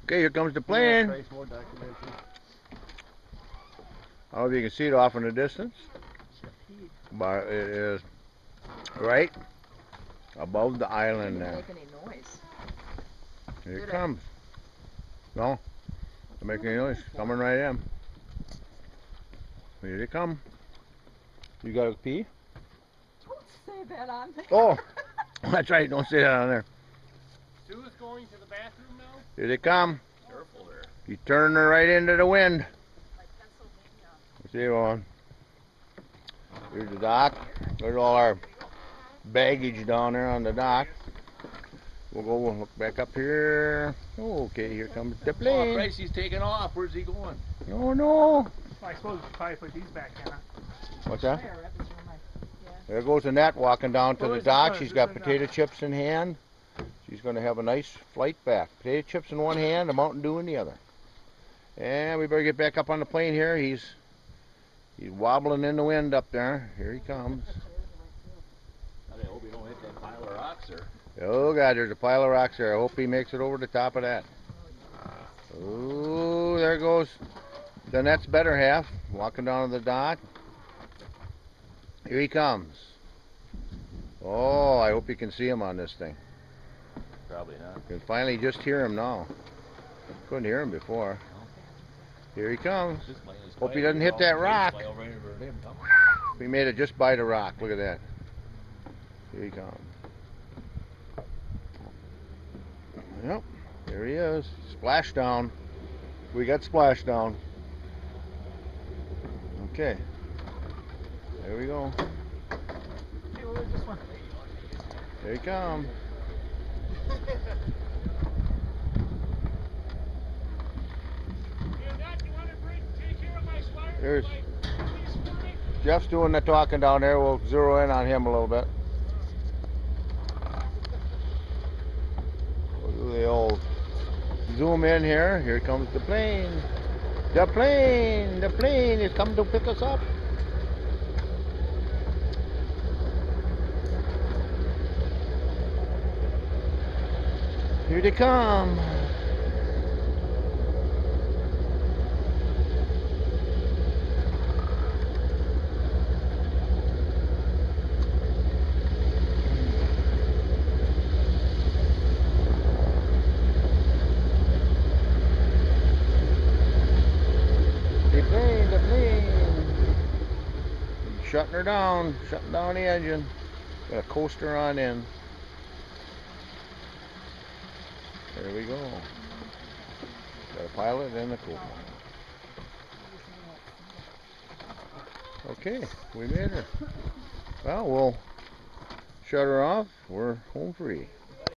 Okay, here comes the plane. I don't know if you can see it off in the distance, but it is right above the island there. Make any noise. Here it comes. No, don't make any noise. Coming right in. Here they come. You gotta pee? Don't say that on there. Oh, that's right. Don't say that on there. Sue's going to the bathroom now? Here they come. Careful there. You turn her right into the wind. Like Pennsylvania. See on. Here's the dock. There's all our baggage down there on the dock. We'll look back up here. Okay, here comes the plane. Oh, Christ, he's taking off. Where's he going? No, no. Well, I suppose we should probably put these back in. What's that? There goes Annette walking down to the dock. She's got potato chips in hand. She's going to have a nice flight back. Potato chips in one hand, a Mountain Dew in the other. And we better get back up on the plane here. He's wobbling in the wind up there. Here he comes. I hope he don't hit that pile of rocks there. Oh God, there's a pile of rocks there. I hope he makes it over the top of that. Oh, there goes the Annette's better half, walking down to the dock. Here he comes. Oh, I hope you can see him on this thing. Probably not. You can finally just hear him now. Couldn't hear him before. Here he comes. Hope he doesn't hit that rock. We made it just by the rock. Look at that. Here he comes. Yep, there he is. Splashdown. We got splashdown. Okay. There we go. Hey, what was this one? There he comes. There's Jeff's doing the talking down there. We'll zero in on him a little bit. We'll do the old zoom in here. Here comes the plane. The plane! The plane is coming to pick us up. Here they come. The plane. Shutting her down, shutting down the engine. Got a coaster on in. There we go. Got a pilot and a co-pilot. Okay, we made her. Well, we'll shut her off. We're home free.